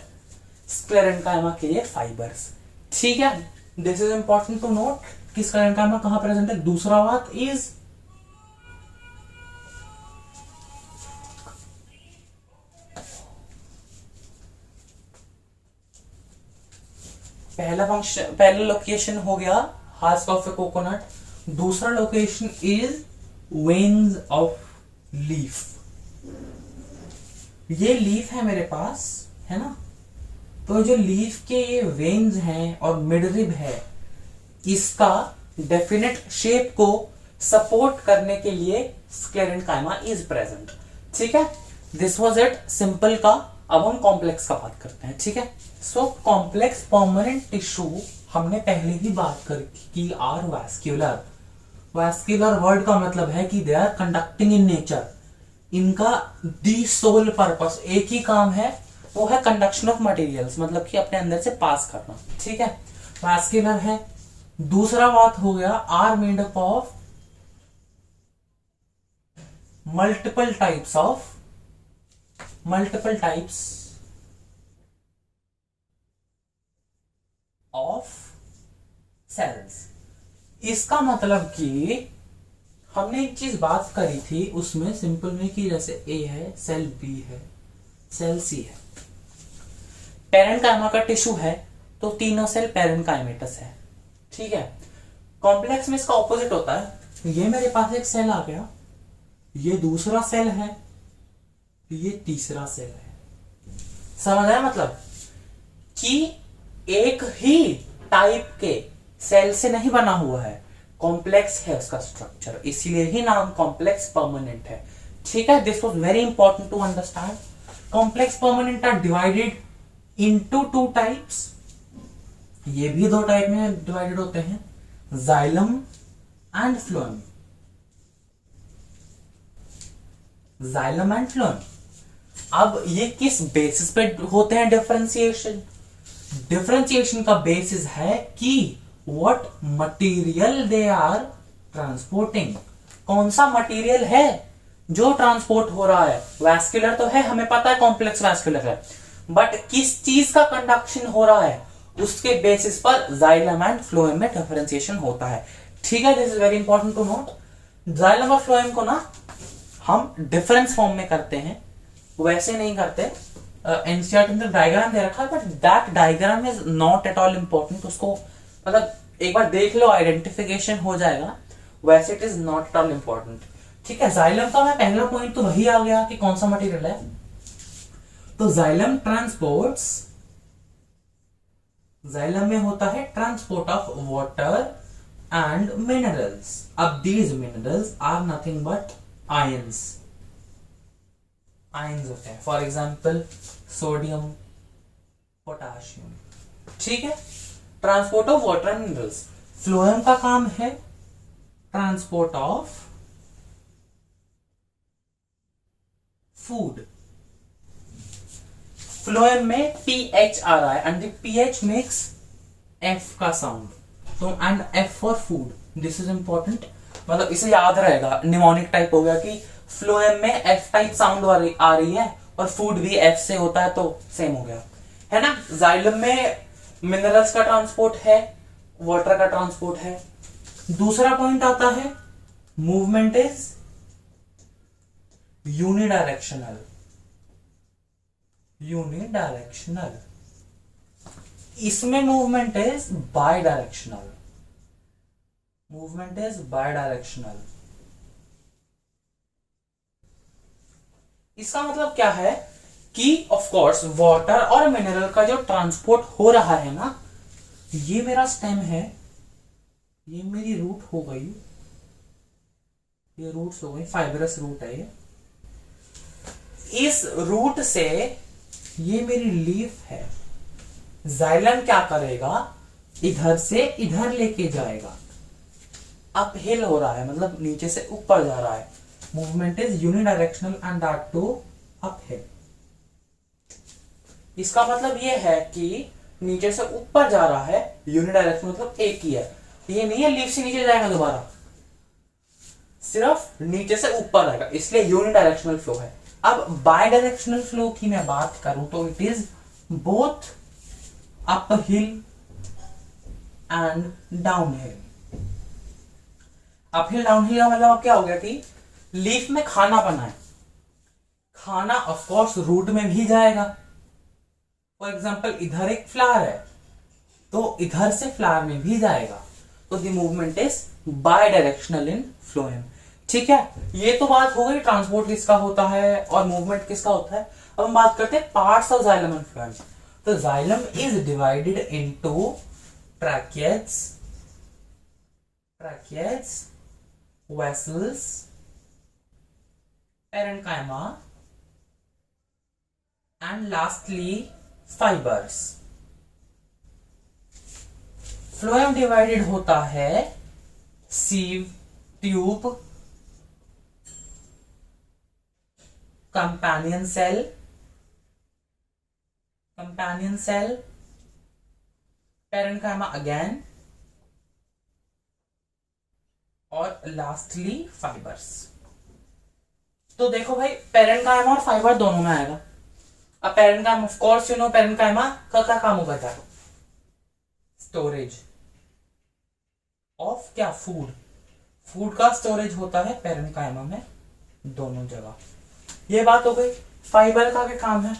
sclerenchyma के ये फाइबर्स। ठीक है, this is important to note कि स्क्लेरेनकाइमा कहां प्रेजेंट है। दूसरा बात इज पहला लोकेशन हो गया हस्क ऑफ ए कोकोनट, दूसरा location is veins of leaf. ये लीफ है मेरे पास, है ना, तो जो लीफ के ये वेन्स हैं और मिडरिब है, इसका डेफिनेट शेप को सपोर्ट करने के लिए स्क्लेरेंकाइमा इज प्रेजेंट। ठीक है, दिस वाज इट सिंपल का। अब हम कॉम्प्लेक्स का बात करते हैं। ठीक है, सो कॉम्प्लेक्स परमानेंट टिश्यू हमने पहले ही बात कर की आर वैस्क्यूलर। वैस्क्यूलर वर्ड का मतलब है कि they are conducting in nature. इनका दी सोल पर्पस, एक ही काम है, वो है कंडक्शन ऑफ मटेरियल्स, मतलब कि अपने अंदर से पास करना। ठीक है, वैस्क्यूलर है। दूसरा बात हो गया are made up of multiple types of cells. इसका मतलब कि हमने एक चीज बात करी थी उसमें सिंपल में कि जैसे ए है, सेल बी है, सेल सी है, पेरेंकाइमा का टिश्यू है, तो तीनों सेल पेरेंकाइमेटस है। ठीक है, कॉम्प्लेक्स में इसका ऑपोजिट होता है। ये मेरे पास एक सेल आ गया, ये दूसरा सेल है, ये तीसरा सेल है। समझ आया? मतलब कि एक ही टाइप के सेल से नहीं बना हुआ है, कॉम्प्लेक्स है उसका स्ट्रक्चर, इसीलिए ही नाम कॉम्प्लेक्स परमानेंट है। ठीक है, this was very important to understand. Complex permanent are divided into two types. ये भी दो टाइप में डिवाइडेड होते हैं, xylem and phloem. Xylem and phloem. अब ये किस बेसिस पे होते हैं डिफरेंशिएशन? डिफरेंशिएशन का बेसिस है कि what material they are transporting. कौन सा मटेरियल है जो ट्रांसपोर्ट हो रहा है? वैस्कुलर तो है, हमें पता है कॉम्प्लेक्स वैस्कुलर है, बट किस चीज का कंडक्शन हो रहा है उसके बेसिस पर जाइलम एंड फ्लोएम में डिफरेंशिएशन होता है। ठीक है, this is very important to note. Xylem और फ्लोएम को ना हम डिफरेंस फॉर्म में करते हैं, वैसे नहीं करते। एनसीईआरटी में डायग्राम दे रखा है, but that diagram is not at all important. उसको मतलब एक बार देख लो, आइडेंटिफिकेशन हो जाएगा, वैसे it is not at all important. ठीक है, जाइलम का मैं पहला पॉइंट तो वही आ गया कि कौन सा मटेरियल है। तो जाइलम में होता है transport of water and minerals. अब these minerals are nothing but ions होते हैं, फॉर एग्जाम्पल सोडियम, पोटाशियम। ठीक है, transport of water and minerals. Phloem का काम है ट्रांसपोर्ट ऑफ फूड। फ्लोएम में पीएच आ रहा है and the PH makes F का साउंड, तो and F for food, this is important. मतलब इसे याद रहेगा, निमोनिक टाइप हो गया कि फ्लोएम में एफ टाइप साउंड आ रही है और फूड भी एफ से होता है, तो सेम हो गया, है ना। जाइलम में मिनरल्स का ट्रांसपोर्ट है, वाटर का ट्रांसपोर्ट है। दूसरा पॉइंट आता है मूवमेंट इज यूनिडायरेक्शनल। इसमें मूवमेंट इज बायडायरेक्शनल। इसका मतलब क्या है कि ऑफ कोर्स वाटर और मिनरल का जो ट्रांसपोर्ट हो रहा है ना, ये मेरा स्टेम है, ये मेरी रूट हो गई, ये रूट्स हो गई, फाइबरस रूट है ये। इस रूट से ये मेरी लीफ है। जाइलम क्या करेगा, इधर से इधर लेके जाएगा, अप हिल हो रहा है, मतलब नीचे से ऊपर जा रहा है। Movement is unidirectional and that too up hill. इसका मतलब ये है कि नीचे से ऊपर जा रहा है, यूनिडायरेक्शनल मतलब एक ही है, ये नहीं है लीफ से नीचे जाएगा दोबारा, सिर्फ नीचे से ऊपर आएगा, इसलिए यूनिडायरेक्शनल फ्लो है। अब बायडायरेक्शनल फ्लो की मैं बात करूं तो it is both up hill and down hill. Up hill down hill का मतलब क्या हो गया कि लीफ में खाना बना है, खाना ऑफ कोर्स रूट में भी जाएगा। फॉर एग्जांपल इधर एक फ्लावर है तो इधर से फ्लावर में भी जाएगा, तो तो the movement is by directional in phloem. ठीक है, ये तो बात हो गई ट्रांसपोर्ट किसका होता है और मूवमेंट किसका होता है। अब हम बात करते हैं parts of xylem and phloem. तो xylem is divided into tracheids, vessels, parenchyma and lastly fibres. Phloem divided होता है sieve, tube, companion cell, parenchyma again, और लास्टली फाइबर्स। तो देखो भाई, पेरेन्काइमा और फाइबर दोनों में आएगा। अब parenchyma, of course you know, parenchyma का क्या काम होगा था, स्टोरेज ऑफ क्या, फूड का स्टोरेज होता है पेरेन्काइमा में, दोनों जगह। ये बात हो गई। फाइबर का क्या काम है,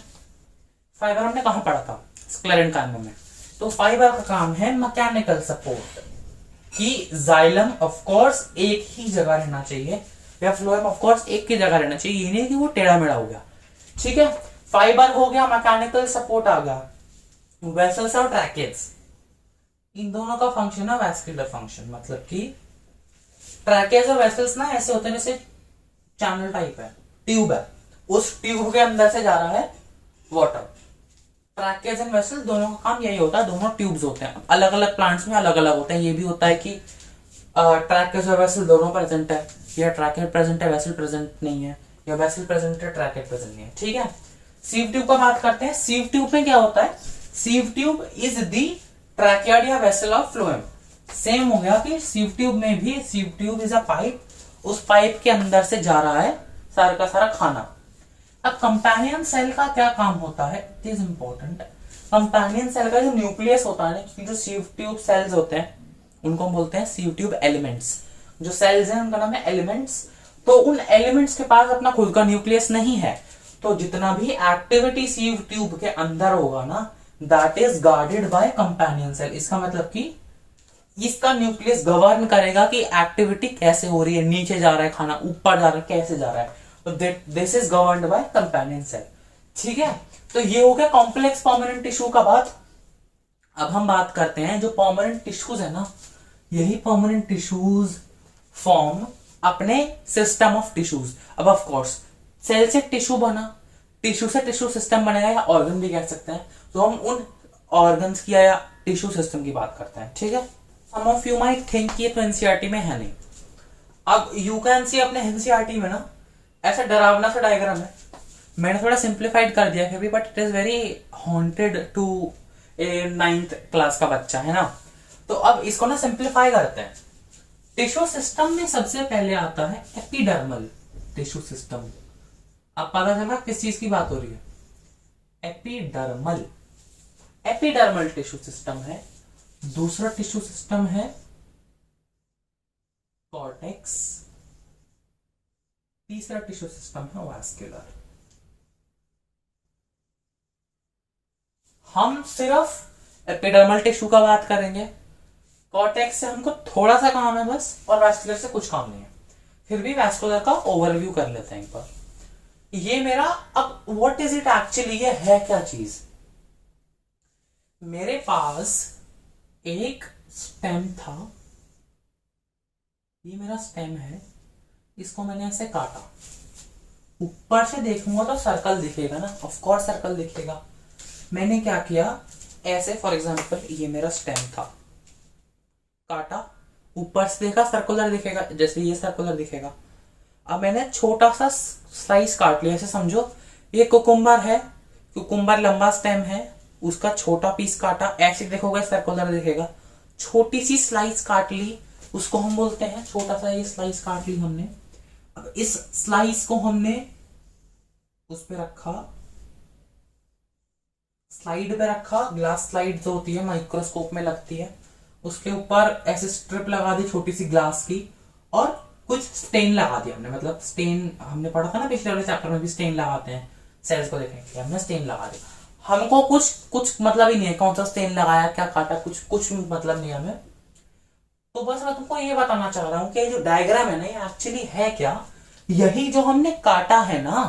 फाइबर हमने कहां पढ़ा था, स्क्लेरेन्काइमा में। तो फाइबर का काम है मैकेनिकल सपोर्ट, कि जाइलम ऑफ कोर्स एक ही जगह रहना चाहिए, या फ्लोएम ऑफ कोर्स एक ही जगह रहना चाहिए, ये नहीं कि वो टेढ़ा मेढ़ा हो गया। ठीक है, फाइबर हो गया, मैकेनिकल सपोर्ट आ गया, वेसल्स और ट्रैकेट्स, इन दोनों का फंक्शन है वैस्कुलर फंक्शन। मतलब कि ट्रैकेट्स और वेसल्स ना ऐसे होते हैं जैसे चैनल टाइप है, ट्यूब है, उस ट्यूब के अंदर से जा रहा है वाटर। ट्रैकेट्स एंड वेसल्स दोनों का काम यही होता है, दोनों ट्यूब्स होते हैं। अलग अलग प्लांट्स में अलग अलग होते हैं। ये भी होता है कि ट्रैकेट्स और वेसल दोनों प्रेजेंट है, या ट्रैकेट प्रेजेंट है वेसल प्रेजेंट नहीं है, या वेसल प्रेजेंट है ट्रैकेट प्रेजेंट नहीं है। ठीक है, सीव ट्यूब का बात करते हैं। सीव ट्यूब में क्या होता है, सीव ट्यूब इज द ट्रैकियड या वेसल ऑफ फ्लोएम। सेम हो गया कि सीव ट्यूब में भी, sieve tube is a pipe, उस पाइप के अंदर से जा रहा है सारा का सारा खाना। अब कंपेनियन सेल का क्या काम होता है, it is important. Companion cell का जो न्यूक्लियस होता है, जो सीव ट्यूब सेल्स होते हैं उनको हम बोलते हैं सीव ट्यूब एलिमेंट्स। जो सेल्स हैं उनका नाम है एलिमेंट्स। तो उन एलिमेंट्स के पास अपना खुद का न्यूक्लियस नहीं है, तो जितना भी एक्टिविटी सीव ट्यूब के अंदर होगा ना, that is guarded by companion cell. इसका मतलब कि इसका न्यूक्लियस गवर्न करेगा कि एक्टिविटी कैसे हो रही है, नीचे जा रहा है खाना, ऊपर जा रहा है, कैसे जा रहा है। तो this is governed by companion cell. ठीक है, तो ये हो गया कॉम्प्लेक्स परमानेंट टिश्यू का बात। अब हम बात करते हैं जो परमानेंट टिश्यूज है ना, यही परमानेंट टिश्यूज फॉर्म अपने सिस्टम ऑफ टिश्यूज। अब ऑफ कोर्स सेल से टिश्यू बना, टिश्यू से टिश्यू सिस्टम बनेगा, या ऑर्गन भी कह सकते हैं। तो हम उन ऑर्गन्स की या टिश्यू सिस्टम की बात करते हैं। ठीक है, सम ऑफ यू माइट थिंक ये तो एनसीईआरटी में है नहीं। अब यू कैन सी अपने एनसीईआरटी में ना ऐसा डरावना सा डायग्राम है, मैंने थोड़ा सिंप्लीफाइड कर दिया है, but it is very haunted to a 9th class का बच्चा, है ना। तो अब इसको ना सिंप्लीफाई करते हैं। टिश्यू सिस्टम में सबसे पहले आता है एपिडर्मल टिश्यू सिस्टम। अब पता चला किस चीज की बात हो रही है, एपिडर्मल टिश्यू सिस्टम है। दूसरा टिश्यू सिस्टम है कॉर्टेक्स, तीसरा टिश्यू सिस्टम है वास्कुलर। हम सिर्फ एपिडर्मल टिश्यू का बात करेंगे, कॉर्टेक्स से हमको थोड़ा सा काम है बस, और वास्कुलर से कुछ काम नहीं है। फिर भी वास्कुलर का ओवरव्यू कर लेते हैं एक बार। ये मेरा, अब व्हाट इज इट एक्चुअली, ये है क्या चीज। मेरे पास एक स्टेम था, ये मेरा स्टेम है, इसको मैंने ऐसे काटा, ऊपर से देखूंगा तो सर्कल दिखेगा ना, ऑफ कोर्स सर्कल दिखेगा। मैंने क्या किया, ऐसे फॉर एग्जांपल ये मेरा स्टेम था, काटा, ऊपर से देखा सर्कुलर दिखेगा, जैसे ये सर्कुलर दिखेगा। अब मैंने छोटा सा स्लाइस काट लिया, ऐसे समझो ये कुकुम्बर है, कुकुम्बर लंबा स्टेम है, उसका छोटा पीस काटा, ऐसे देखोगे सर्कुलर दिखेगा। छोटी सी स्लाइस काट ली, उसको हम बोलते हैं, छोटा सा ये स्लाइस काट ली हमने। अब इस स्लाइस को हमने उस पे रखा, स्लाइड पे रखा, ग्लास स्लाइड जो होती है माइक्रोस्कोप में लगती है, उसके ऊपर ऐसे स्ट्रिप लगा दी छोटी सी ग्लास की, और कुछ स्टेन लगा दिया हमने। मतलब स्टेन हमने पढ़ा था ना पिछले वाले चैप्टर में भी, स्टेन लगाते हैं सेल्स को देखने के लिए, हमने स्टेन लगा दिया। हमको कुछ मतलब ही नहीं है कौन सा स्टेन लगाया, क्या काटा, कुछ मतलब नहीं हमें। तो बस मैं तुमको ये बताना चाह रहा हूं कि जो डायग्राम है ना ये एक्चुअली है क्या, यही जो हमने काटा है ना,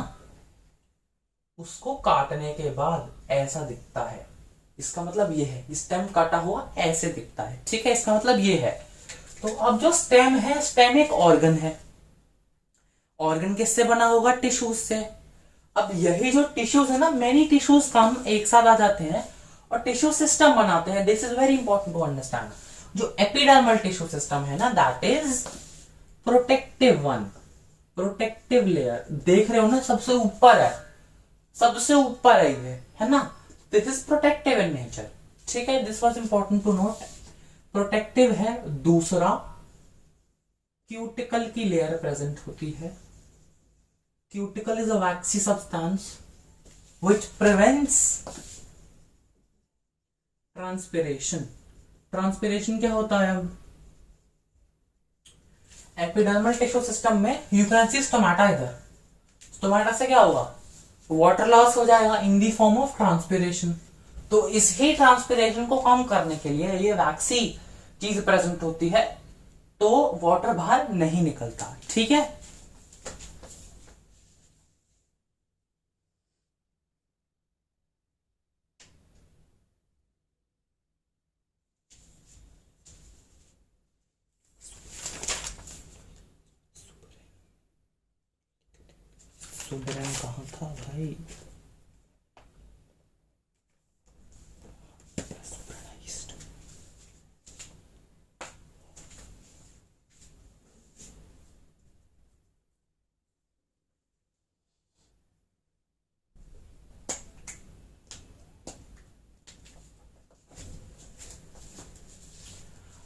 उसको काटने के बाद ऐसा दिखता है। इसका मतलब ये है, स्टेम काटा हुआ ऐसे दिखता है, ठीक है, इसका मतलब ये है। तो अब जो स्टेम है, स्टेम एक ऑर्गन है। ऑर्गन किससे बना होगा? टिश्यूज से। अब यही जो टिश्यूज है ना, मेनी टिश्यूज काम एक साथ आ जाते हैं और टिश्यू सिस्टम बनाते हैं। This is very important to understand. जो एपिडर्मल टिश्यू सिस्टम है ना, that is protective one, protective layer. देख रहे हो ना, सबसे ऊपर है, सबसे ऊपर है ना। This is protective in nature, ठीक है। This was important to note. Protective है। दूसरा, क्यूटिकल की लेयर प्रेजेंट होती है। Cuticle is a waxy substance which prevents transpiration. Transpiration क्या होता है? अब एपिडर्मल टिश्यू सिस्टम में यू कैन सी स्टोमेटा। इधर स्टोमेटा से क्या होगा? वाटर लॉस हो जाएगा in the form of transpiration. तो इस ही ट्रांसपिरेशन को कम करने के लिए ये वैक्सी चीज प्रेजेंट होती है, तो वाटर बाहर नहीं निकलता, ठीक है। सुबरन कहाँ था भाई?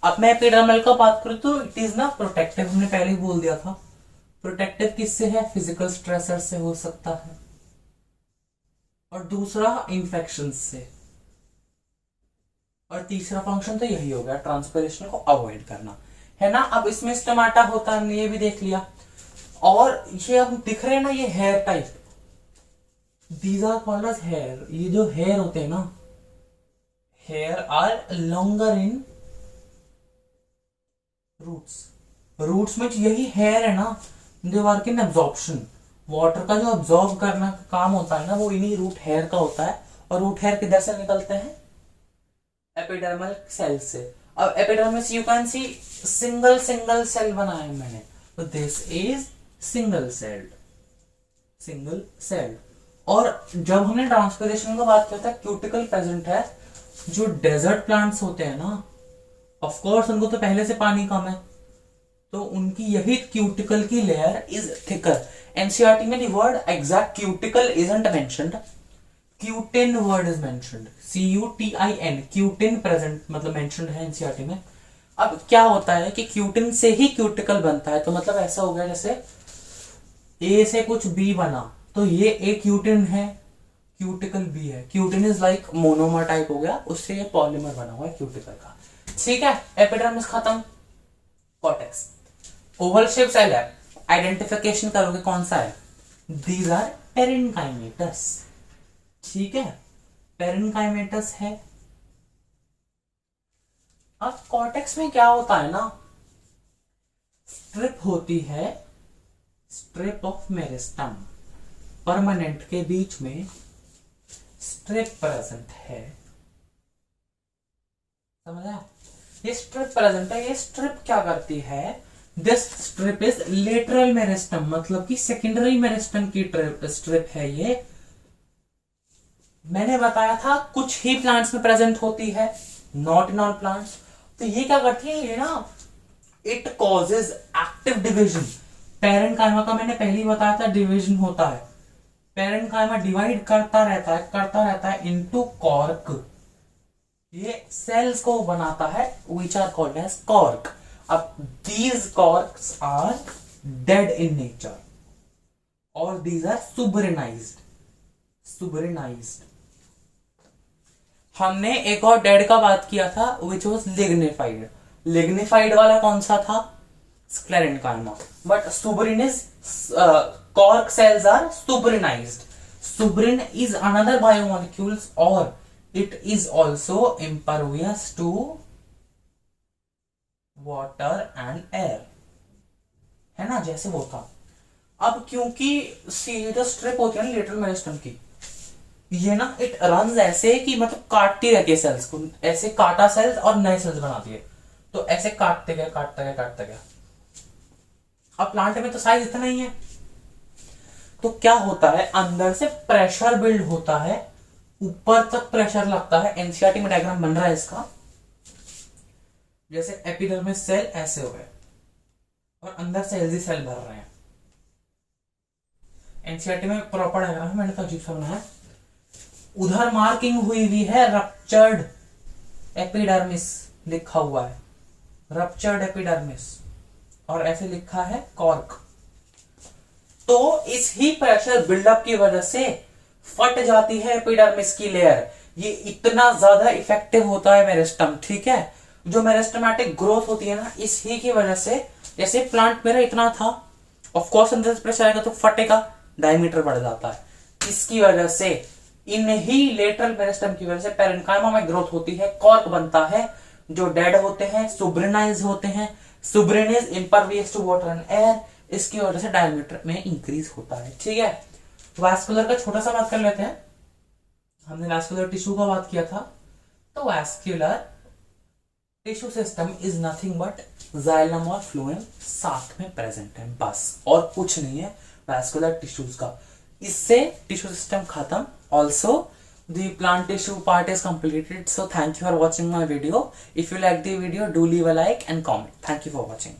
अब मैं एपिडर्मल का बात करूं तो इट इज ना प्रोटेक्टिव, हमने पहले ही बोल दिया था। प्रोटेक्टिव किससे है? फिजिकल स्ट्रेसर से हो सकता है, और दूसरा इंफेक्शन से, और तीसरा फंक्शन तो यही हो गया, ट्रांसपिरेशन को अवॉइड करना, है ना। अब इसमें स्टोमेटा होता है, हमने ये भी देख लिया। और ये अब दिख रहे हैं ना, ये hair type, these are called as hair. ये जो हेयर होते हैं ना, hair are longer in roots. Roots में यही हेयर है ना, they work in absorption. Water का जो अब्जॉर्ब करना का काम होता है ना, वो इन्हीं रूट हेयर का होता है। और रूट हेयर किधर से निकलते हैं? एपिडर्मल सेल से। अब epidermis you can see single single cell बनाया है मैंने, तो this is single celled, single celled. और जब हमने ट्रांसपिरेशन का बात किया था, क्यूटिकल प्रेजेंट है। जो डेजर्ट प्लांट्स होते हैं ना, ऑफ कोर्स उनको तो पहले से पानी कम है, तो उनकी यही क्यूटिकल की लेयर इज थिकर। एनसीईआरटी में the word exact cuticle isn't mentioned, cutin word is mentioned, CUTIN, cutin present मतलब मेंशन्ड है एनसीईआरटी में। अब क्या होता है कि क्यूटिन से ही क्यूटिकल बनता है, तो मतलब ऐसा हो गया जैसे ए से कुछ बी बना, तो ये ए क्यूटिन है, क्यूटिकल बी है। Cutin is like monomer type हो गया, उससे ये पॉलीमर बना हुआ है क्यूटिकल का, ठीक है। एपिडर्मिस खत्म। कॉर्टेक्स, ओवल शेप सेल है, आइडेंटिफिकेशन करोगे कौन सा है? दीज आर पेरेन्काइमेटस, ठीक है, पेरेन्काइमेटस है। अब कॉर्टेक्स में क्या होता है ना, स्ट्रिप होती है, स्ट्रिप ऑफ मेरिस्टम, परमानेंट के बीच में स्ट्रिप प्रेजेंट है, समझा? ये स्ट्रिप प्रेजेंट है। ये स्ट्रिप क्या करती है? This strip is lateral meristem, मतलब कि सेकेंडरी मेरिस्टम की स्ट्रिप है ये। मैंने बताया था कुछ ही प्लांट्स में प्रेजेंट होती है, नॉट इन ऑल प्लांट्स। तो ये क्या करती है? ये ना, it causes active division. Parenchyma का मैंने पहले ही बताया था डिविजन होता है। पेरेन्काइमा डिवाइड करता रहता है इनटू कॉर्क। ये सेल्स को बनाता है, which are called as cork. अब these corks are dead in nature और these are suberenized. suberenized. हमने एक और डेड का बात किया था, which was lignified. lignified वाला कौन सा था? sclerenchyma. But cork cells are suberenized. Suberin is another biomolecules or it is also impervious to water and air, है ना, जैसे वो था। अब क्योंकि जो स्ट्रिप होती है ना लेटरल मेरिस्टम की, ये ना इट रन ऐसे कि मतलब काटती रहती है सेल्स को, ऐसे काटा सेल्स और नए सेल्स बनाती है, तो ऐसे काटते गए काटते गए काटते गए। अब प्लांट में तो साइज इतना ही है, तो क्या होता है अंदर से प्रेशर बिल्ड होता है, ऊपर तक प्रेशर लगता है। एनसीईआरटी में डायग्राम बन रहा है इसका, जैसे एपिडर्मिस सेल ऐसे हो गए और अंदर से हेल्दी सेल भर रहे हैं। एनसीईआरटी में प्रॉपर डायग्राम है, मैंने तो अजीब सा बनाया। उधर मार्किंग हुई हुई है रप्चर्ड एपिडर्मिस लिखा हुआ है, रप्चर्ड एपिडर्मिस, और ऐसे लिखा है कॉर्क। तो इस ही प्रेशर बिल्डअप की वजह से फट जाती है एपिडर्मिस की लेयर। ये इतना ज्यादा इफेक्टिव होता है मेरिस्टम, ठीक है, जो मेरिस्टमेटिक ग्रोथ होती है ना, इस ही की वजह से। जैसे प्लांट मेरा इतना था, ऑफ कोर्स अंदर से प्रेशर आएगा तो फटेगा, डायमीटर बढ़ जाता है। इसकी वजह से इन ही लेटरल मेरिस्टम की वजह से पेरेन्काइमा में ग्रोथ होती है, कॉर्क बनता है, जो डेड होते हैं, सुब्रेनाइज होते हैं, suberinise impervious to water and air, इसकी वजह से डायमीटर में इंक्रीज होता है, ठीक है। वास्कुलर का छोटा सा बात कर लेते हैं, हमने वास्कुलर टिश्यू का बात किया था। तो vascular tissue system is nothing but xylem और फ्लोएम साथ में प्रेजेंट है, बस और कुछ नहीं है वास्कुलर टिश्यूज का। इससे टिश्यू सिस्टम खत्म। Also the plant tissue part is completed. So thank you for watching my video. If you like the video, do leave a like and comment. Thank you for watching.